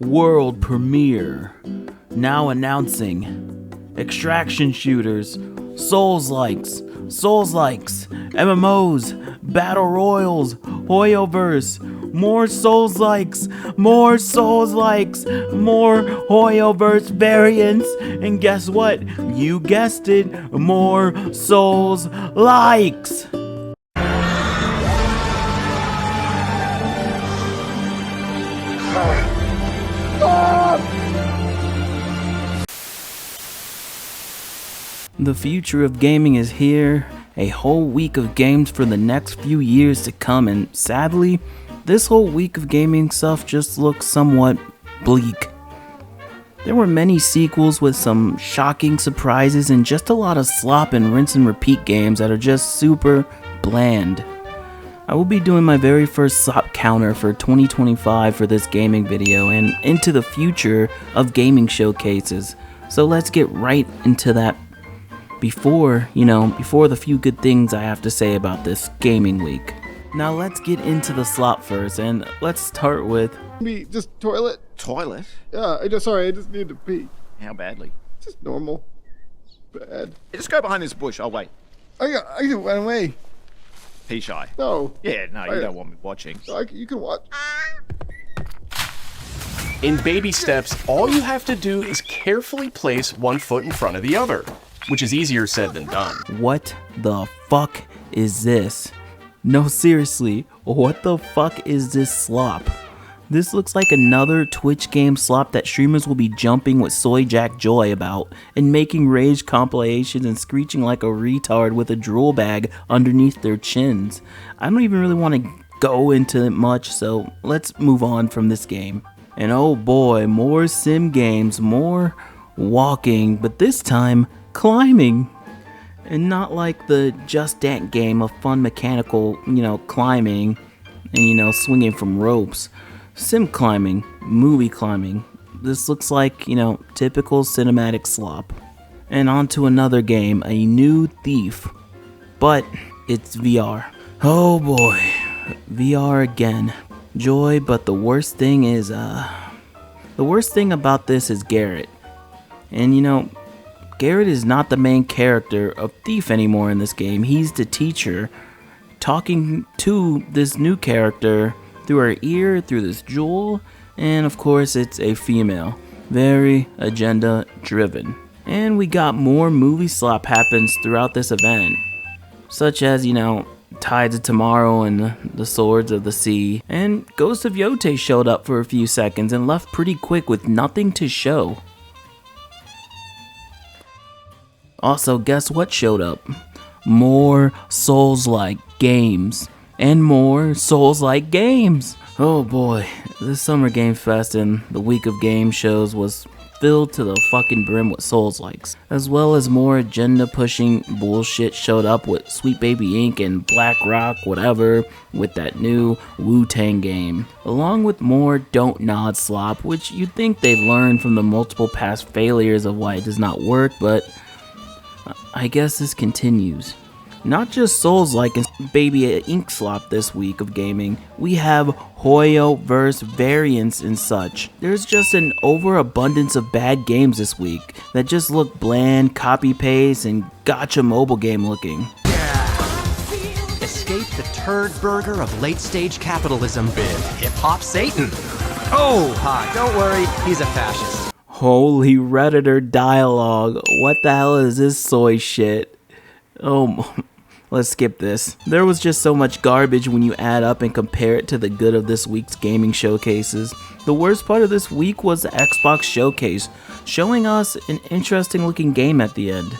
World premiere. Now announcing extraction shooters, Souls-likes, MMOs, Battle Royals, Hoyoverse, more Souls-likes, more Hoyoverse variants, and guess what? You guessed it, more Souls-likes! The future of gaming is here, a whole week of games for the next few years to come, and sadly, this whole week of gaming stuff just looks somewhat bleak. There were many sequels with some shocking surprises and just a lot of slop and rinse and repeat games that are just super bland. I will be doing my very first slop counter for 2025 for this gaming video and into the future of gaming showcases, so let's get right into that before the few good things I have to say about this gaming week. Now let's get into the slop first, and let's start with... Just toilet? Toilet? Yeah, I just need to pee. How badly? Just normal. Bad. Hey, just go behind this bush, I'll wait. I can run away. Pee shy. No. Yeah, no, you don't want me watching. You can watch. In baby steps, all you have to do is carefully place one foot in front of the other, which is easier said than done. What the fuck is this? No, seriously, what the fuck is this slop? This looks like another Twitch game slop that streamers will be jumping with Soy Jack Joy about and making rage compilations and screeching like a retard with a drool bag underneath their chins. I don't even really want to go into it much, so let's move on from this game. And oh boy, more sim games, more walking, but this time climbing. And not like the Just Dance game of fun mechanical, climbing and, swinging from ropes. Sim climbing, movie climbing. This looks like, typical cinematic slop. And on to another game, a new Thief. But it's VR. Oh boy, VR again. Joy, but the worst thing about this is Garrett. And Garrett is not the main character of Thief anymore in this game. He's the teacher talking to this new character through her ear, through this jewel, and of course it's a female. Very agenda driven. And we got more movie slop happens throughout this event, such as, Tides of Tomorrow and the Swords of the Sea. And Ghost of Yote showed up for a few seconds and left pretty quick with nothing to show. Also, guess what showed up? More Souls-like games. And more Souls-like games. Oh boy, this Summer Game Fest and the week of game shows was filled to the fucking brim with Souls-likes. As well as more agenda-pushing bullshit showed up with Sweet Baby Inc. and Black Rock whatever with that new Wu-Tang game. Along with more Don't Nod slop, which you'd think they'd learn from the multiple past failures of why it does not work, but I guess this continues. Not just Souls-like and Baby Ink slop this week of gaming, we have Hoyoverse variants and such. There's just an overabundance of bad games this week that just look bland, copy-paste, and gotcha mobile game looking. Escape the turd burger of late-stage capitalism, bid hip-hop Satan. Oh, ha, don't worry, he's a fascist. Holy Redditor dialogue, what the hell is this soy shit? Oh, let's skip this. There was just so much garbage when you add up and compare it to the good of this week's gaming showcases. The worst part of this week was the Xbox showcase, showing us an interesting looking game at the end.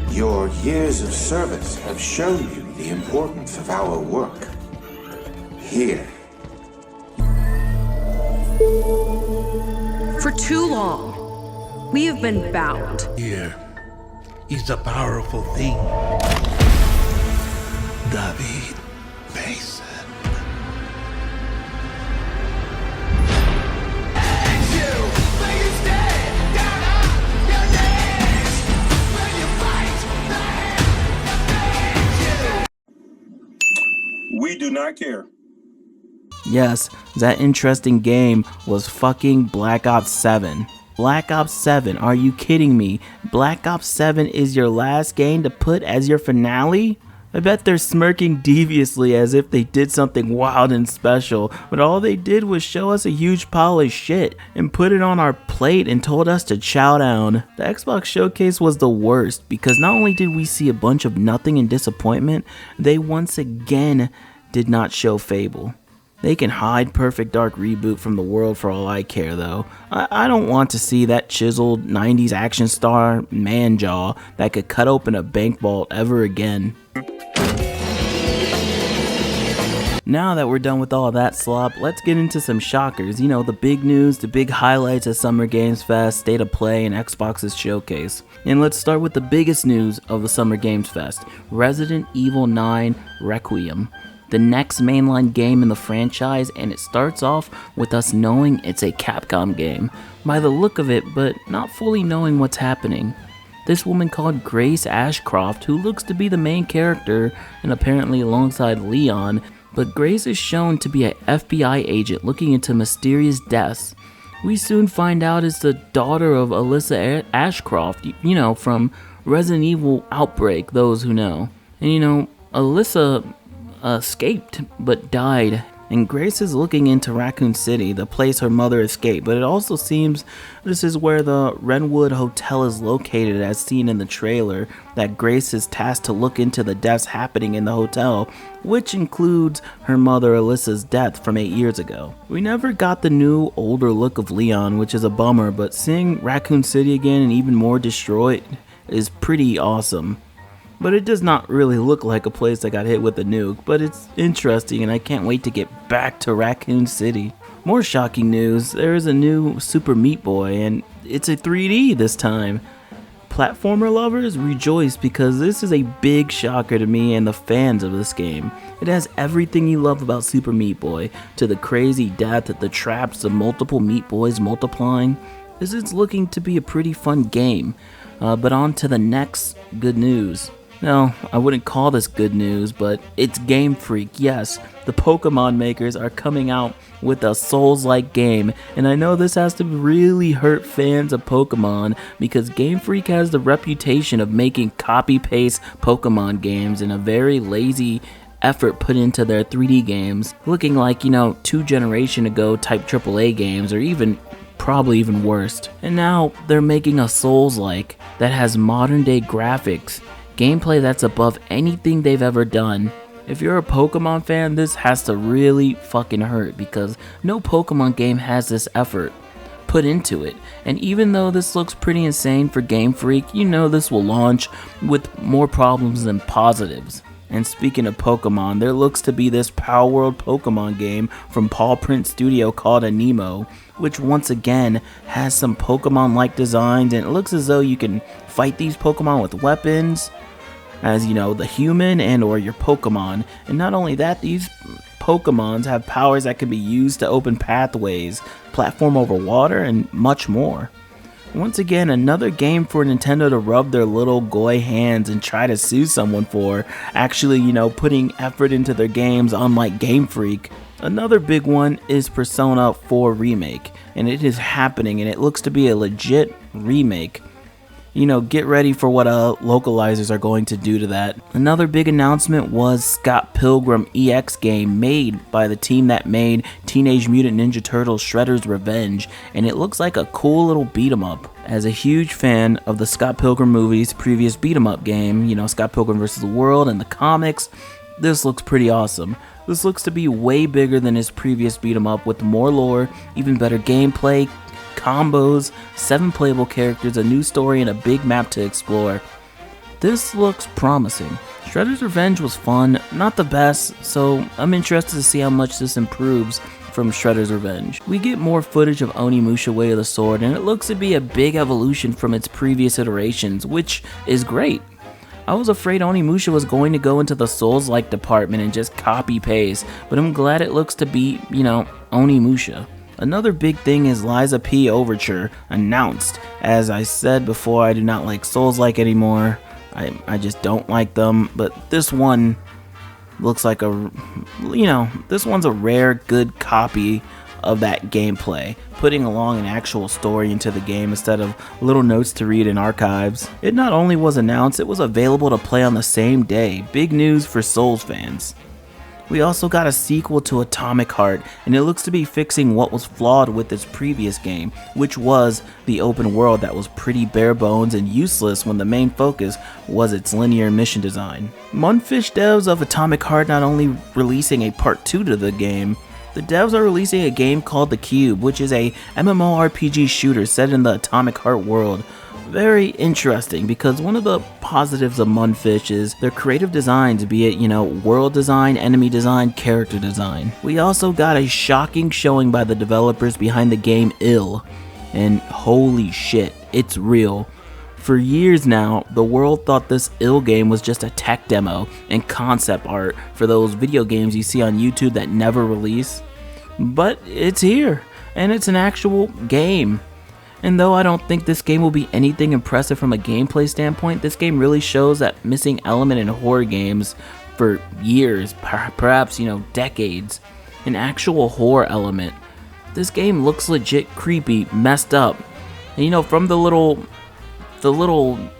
Your years of service have shown you the importance of our work. Here. For too long, we have been bound. Here is a powerful thing. David Mason. We do not care. Yes, that interesting game was fucking Black Ops 7. Black Ops 7, are you kidding me? Black Ops 7 is your last game to put as your finale? I bet they're smirking deviously as if they did something wild and special, but all they did was show us a huge pile of shit and put it on our plate and told us to chow down. The Xbox showcase was the worst because not only did we see a bunch of nothing and disappointment, they once again did not show Fable. They can hide Perfect Dark Reboot from the world for all I care though. I don't want to see that chiseled 90s action star man jaw that could cut open a bank vault ever again. Now that we're done with all that slop, let's get into some shockers. You know, the big news, the big highlights of Summer Games Fest, State of Play, and Xbox's showcase. And let's start with the biggest news of the Summer Games Fest, Resident Evil 9 Requiem. The next mainline game in the franchise, and it starts off with us knowing it's a Capcom game, by the look of it, but not fully knowing what's happening. This woman called Grace Ashcroft, who looks to be the main character, and apparently alongside Leon, but Grace is shown to be an FBI agent looking into mysterious deaths. We soon find out it's the daughter of Alyssa Ashcroft, you know, from Resident Evil Outbreak, those who know. And you know, Alyssa escaped but died, and Grace is looking into Raccoon City, the place her mother escaped, but it also seems this is where the Renwood Hotel is located, as seen in the trailer, that Grace is tasked to look into the deaths happening in the hotel, which includes her mother Alyssa's death from 8 years ago. We never got the new older look of Leon, which is a bummer, but seeing Raccoon City again and even more destroyed is pretty awesome. But it does not really look like a place that got hit with a nuke, but it's interesting and I can't wait to get back to Raccoon City. More shocking news, there is a new Super Meat Boy and it's a 3D this time. Platformer lovers rejoice because this is a big shocker to me and the fans of this game. It has everything you love about Super Meat Boy, to the crazy death, the traps of multiple Meat Boys multiplying. This is looking to be a pretty fun game, but on to the next good news. No, I wouldn't call this good news, but it's Game Freak. Yes, the Pokemon makers are coming out with a Souls-like game, and I know this has to really hurt fans of Pokemon because Game Freak has the reputation of making copy-paste Pokemon games and a very lazy effort put into their 3D games, looking like, you know, 2 generations ago type AAA games, or even probably even worse. And now they're making a Souls-like that has modern-day graphics, gameplay that's above anything they've ever done. If you're a Pokemon fan, this has to really fucking hurt because no Pokemon game has this effort put into it. And even though this looks pretty insane for Game Freak, you know this will launch with more problems than positives. And speaking of Pokemon, there looks to be this Power World Pokemon game from Paw Print Studio called Anemo, which once again has some Pokemon-like designs, and it looks as though you can fight these Pokemon with weapons, as you know, the human and or your Pokemon. And not only that, these Pokemons have powers that can be used to open pathways, platform over water, and much more. Once again, another game for Nintendo to rub their little goy hands and try to sue someone for actually, you know, putting effort into their games, unlike Game Freak. Another big one is Persona 4 Remake, and it is happening, and it looks to be a legit remake. You know, get ready for what localizers are going to do to that. Another big announcement was Scott Pilgrim EX game made by the team that made Teenage Mutant Ninja Turtles Shredder's Revenge, and it looks like a cool little beat 'em up. As a huge fan of the Scott Pilgrim movie's previous beat 'em up game, you know, Scott Pilgrim vs. the World and the comics, this looks pretty awesome. This looks to be way bigger than his previous beat 'em up with more lore, even better gameplay, combos, 7 playable characters, a new story, and a big map to explore. This looks promising. Shredder's Revenge was fun, not the best, so I'm interested to see how much this improves from Shredder's Revenge. We get more footage of Onimusha Way of the Sword, and it looks to be a big evolution from its previous iterations, which is great. I was afraid Onimusha was going to go into the Souls-like department and just copy-paste, but I'm glad it looks to be, you know, Onimusha. Another big thing is Liza P. Overture announced. As I said before, I do not like Souls-like anymore. I just don't like them, but this one looks like this one's a rare good copy of that gameplay, putting along an actual story into the game instead of little notes to read in archives. It not only was announced, it was available to play on the same day. Big news for Souls fans. We also got a sequel to Atomic Heart, and it looks to be fixing what was flawed with its previous game, which was the open world that was pretty bare bones and useless when the main focus was its linear mission design. Mundfish devs of Atomic Heart not only releasing a part 2 to the game, the devs are releasing a game called The Cube, which is a MMORPG shooter set in the Atomic Heart world. Very interesting, because one of the positives of Mundfish is their creative designs, be it, world design, enemy design, character design. We also got a shocking showing by the developers behind the game Ill, and holy shit, it's real. For years now, the world thought this Ill game was just a tech demo and concept art for those video games you see on YouTube that never release. But it's here, and it's an actual game. And though I don't think this game will be anything impressive from a gameplay standpoint, this game really shows that missing element in horror games for years, perhaps, decades. An actual horror element. This game looks legit creepy, messed up. And from the little,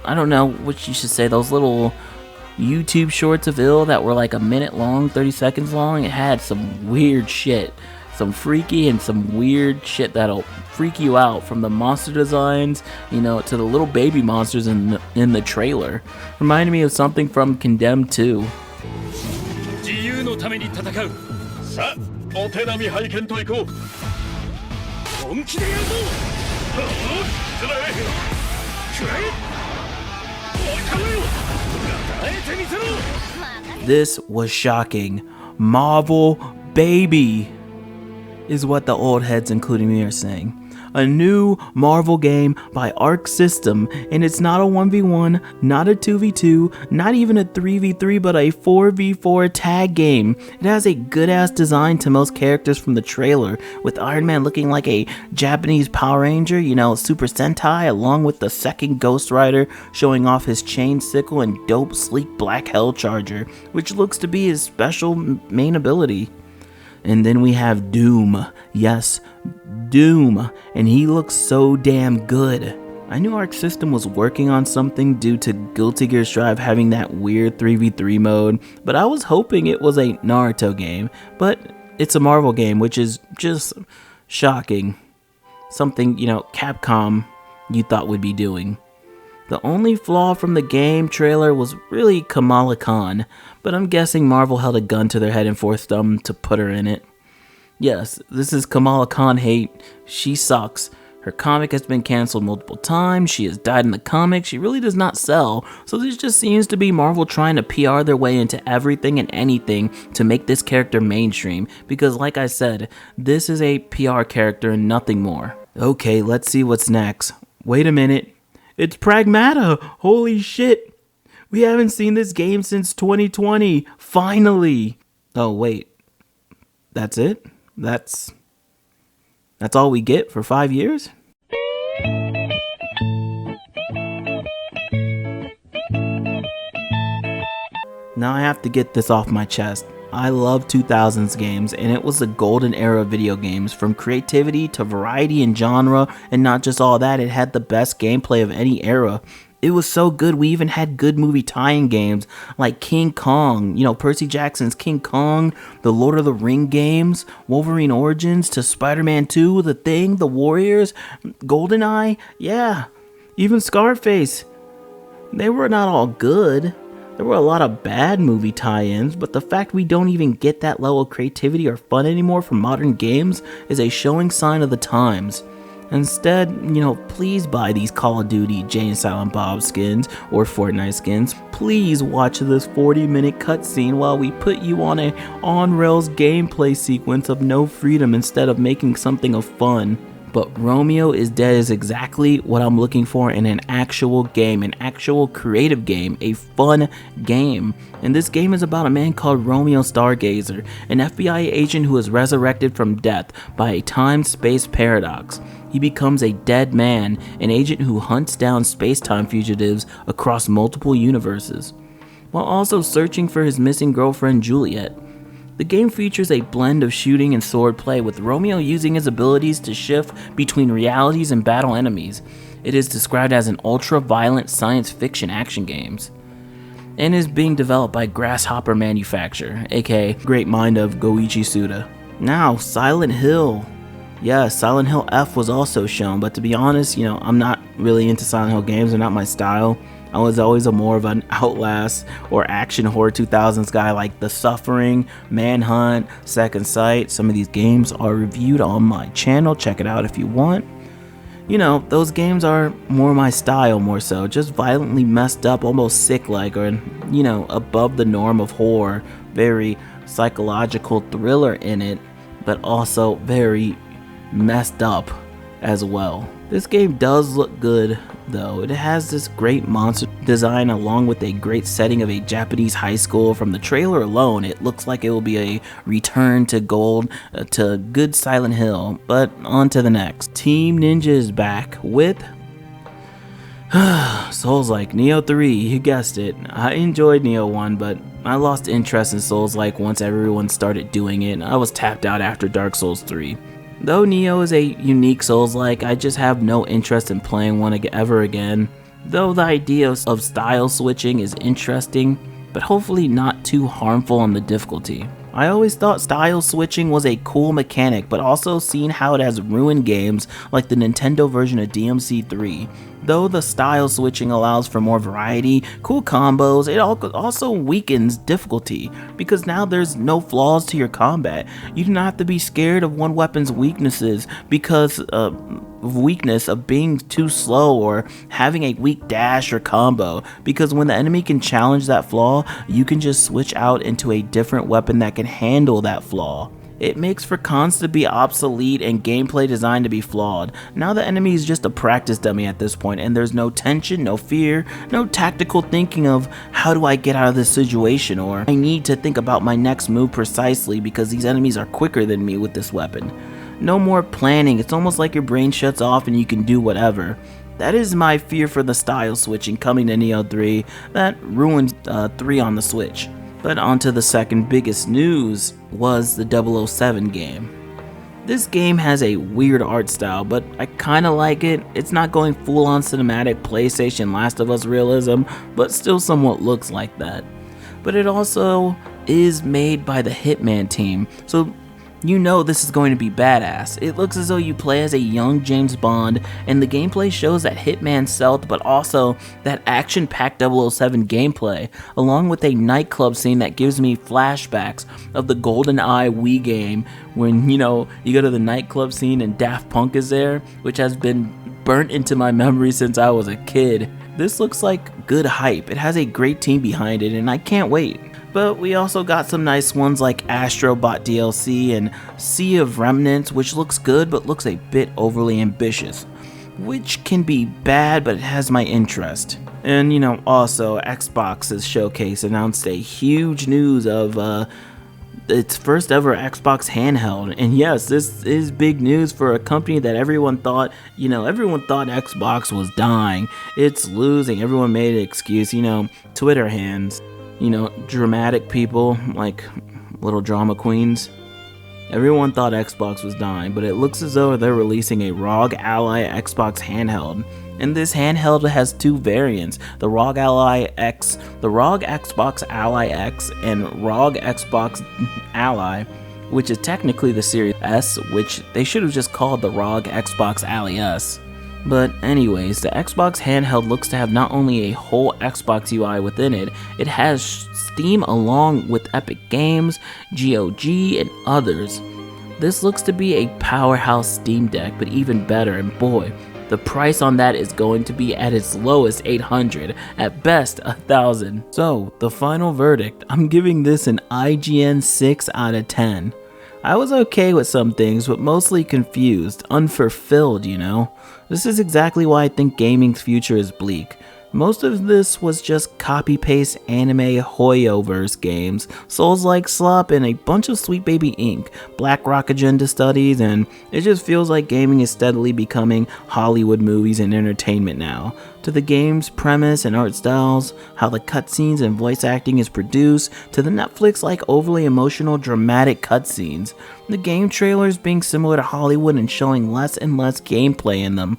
I don't know what you should say, those little YouTube shorts of Ill that were like a minute long, 30 seconds long, it had some weird shit. Some freaky and some weird shit that'll freak you out, from the monster designs, to the little baby monsters in the trailer. Reminded me of something from Condemned 2. This was shocking. Marvel baby is what the old heads, including me, are saying. A new Marvel game by Arc System, and it's not a 1v1, not a 2v2, not even a 3v3, but a 4v4 tag game. It has a good-ass design to most characters from the trailer, with Iron Man looking like a Japanese Power Ranger, Super Sentai, along with the second Ghost Rider showing off his chain sickle and dope sleek black Hell Charger, which looks to be his special main ability. And then we have Doom. Yes, Doom. And he looks so damn good. I knew Arc System was working on something due to Guilty Gear Strive having that weird 3v3 mode, but I was hoping it was a Naruto game. But it's a Marvel game, which is just shocking. Something, Capcom you thought would be doing. The only flaw from the game trailer was really Kamala Khan, but I'm guessing Marvel held a gun to their head and forced them to put her in it. Yes, this is Kamala Khan hate. She sucks. Her comic has been canceled multiple times, she has died in the comic, she really does not sell, so this just seems to be Marvel trying to PR their way into everything and anything to make this character mainstream, because like I said, this is a PR character and nothing more. Okay, let's see what's next. Wait a minute. It's Pragmata! Holy shit! We haven't seen this game since 2020! Finally! Oh, wait. That's it? That's all we get for 5 years? Now I have to get this off my chest. I love 2000s games, and it was the golden era of video games, from creativity to variety and genre, and not just all that, it had the best gameplay of any era. It was so good, we even had good movie tie-in games, like King Kong, Percy Jackson's King Kong, the Lord of the Ring games, Wolverine Origins, to Spider-Man 2, The Thing, The Warriors, GoldenEye, yeah, even Scarface. They were not all good. There were a lot of bad movie tie-ins, but the fact we don't even get that level of creativity or fun anymore from modern games is a showing sign of the times. Instead, please buy these Call of Duty, Jay and Silent Bob skins or Fortnite skins. Please watch this 40-minute cutscene while we put you on a on-rails gameplay sequence of no freedom instead of making something of fun. But Romeo is Dead is exactly what I'm looking for in an actual game, an actual creative game, a fun game. And this game is about a man called Romeo Stargazer, an FBI agent who is resurrected from death by a time-space paradox. He becomes a dead man, an agent who hunts down space-time fugitives across multiple universes. while also searching for his missing girlfriend Juliet. The game features a blend of shooting and swordplay, with Romeo using his abilities to shift between realities and battle enemies. It is described as an ultra-violent science fiction action game, and is being developed by Grasshopper Manufacture, aka great mind of Goichi Suda. Now, Silent Hill. Yeah, Silent Hill F was also shown, but to be honest, I'm not really into Silent Hill games. They're not my style. I was always more of an Outlast or action horror 2000s guy, like The Suffering, Manhunt, Second Sight. Some of these games are reviewed on my channel. Check it out if you want. Those games are more my style, more so. Just violently messed up, almost sick-like, or, above the norm of horror. Very psychological thriller in it, but also very messed up as well. This game does look good, though. It has this great monster design along with a great setting of a Japanese high school. From the trailer alone, it looks like it will be a return to gold, to good Silent Hill. But on to the next. Team Ninja is back with Souls-like Neo 3, you guessed it. I enjoyed Neo 1, but I lost interest in Souls-like once everyone started doing it. I was tapped out after Dark Souls 3. Though Neo is a unique Souls-like, I just have no interest in playing one ever again. Though the idea of style switching is interesting, but hopefully not too harmful on the difficulty. I always thought style switching was a cool mechanic, but also seen how it has ruined games like the Nintendo version of DMC3. Though the style switching allows for more variety, cool combos, it also weakens difficulty, because now there's no flaws to your combat. You do not have to be scared of one weapon's weaknesses because of weakness of being too slow or having a weak dash or combo, because when the enemy can challenge that flaw, you can just switch out into a different weapon that can handle that flaw. It makes for cons to be obsolete and gameplay design to be flawed. Now the enemy is just a practice dummy at this point, and there's no tension, no fear, no tactical thinking of how do I get out of this situation, or I need to think about my next move precisely because these enemies are quicker than me with this weapon. No more planning. It's almost like your brain shuts off and you can do whatever. That is my fear for the style switching coming to Neo 3 that ruined 3 on the Switch. But onto the second biggest news was the 007 game. This game has a weird art style, but I kinda like it. It's not going full on cinematic PlayStation Last of Us realism, but still somewhat looks like that. But it also is made by the Hitman team, so this is going to be badass. It looks as though you play as a young James Bond, and the gameplay shows that Hitman stealth, but also that action-packed 007 gameplay, along with a nightclub scene that gives me flashbacks of the GoldenEye Wii game when, you go to the nightclub scene and Daft Punk is there, which has been burnt into my memory since I was a kid. This looks like good hype. It has a great team behind it, and I can't wait. But we also got some nice ones like Astrobot DLC and Sea of Remnants, which looks good but looks a bit overly ambitious, which can be bad, but it has my interest. And also Xbox's showcase announced a huge news of its first ever Xbox handheld. And yes, this is big news for a company that everyone thought Xbox was dying. It's losing. Everyone made an excuse, Twitter hands. Dramatic people like little drama queens. Everyone thought Xbox was dying, but it looks as though they're releasing a ROG Ally Xbox handheld. And this handheld has two variants, the ROG Ally X, the ROG Xbox Ally X, and ROG Xbox Ally, which is technically the Series S, which they should have just called the ROG Xbox Ally S. But anyways, the Xbox handheld looks to have not only a whole Xbox UI within it, it has Steam along with Epic Games, GOG, and others. This looks to be a powerhouse Steam Deck, but even better, and boy, the price on that is going to be at its lowest $800, at best $1,000. So, the final verdict, I'm giving this an IGN 6 out of 10. I was okay with some things, but mostly confused, unfulfilled, This is exactly why I think gaming's future is bleak. Most of this was just copy-paste anime Hoyoverse games, Souls-like Slop, and a bunch of Sweet Baby Inc., Black Rock Agenda studies, and it just feels like gaming is steadily becoming Hollywood movies and entertainment now. To the game's premise and art styles, how the cutscenes and voice acting is produced, to the Netflix-like overly emotional dramatic cutscenes, the game trailers being similar to Hollywood and showing less and less gameplay in them.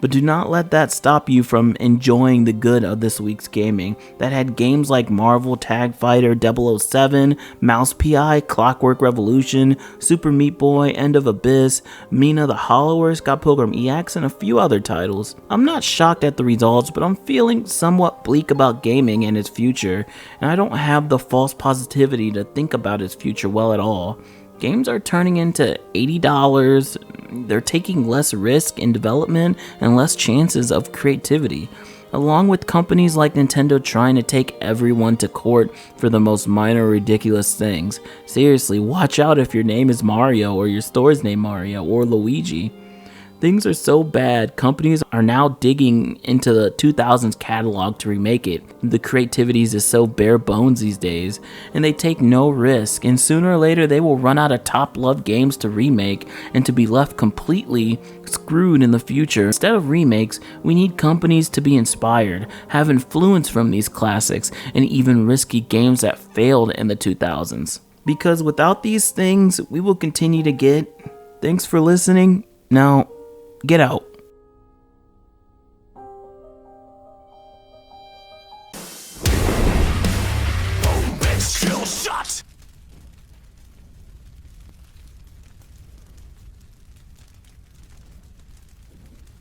But do not let that stop you from enjoying the good of this week's gaming that had games like Marvel Tag Fighter 007, Mouse PI, Clockwork Revolution, Super Meat Boy, End of Abyss, Mina the Hollower, Scott Pilgrim EX, and a few other titles. I'm not shocked at the results, but I'm feeling somewhat bleak about gaming and its future, and I don't have the false positivity to think about its future well at all. Games are turning into $80, they're taking less risk in development and less chances of creativity, along with companies like Nintendo trying to take everyone to court for the most minor ridiculous things. Seriously, watch out if your name is Mario or your store's name Mario or Luigi. Things are so bad, companies are now digging into the 2000s catalog to remake it. The creativity is so bare bones these days, and they take no risk, and sooner or later they will run out of top-loved games to remake and to be left completely screwed in the future. Instead of remakes, we need companies to be inspired, have influence from these classics, and even risky games that failed in the 2000s. Because without these things, we will continue to get... Thanks for listening. Now, get out.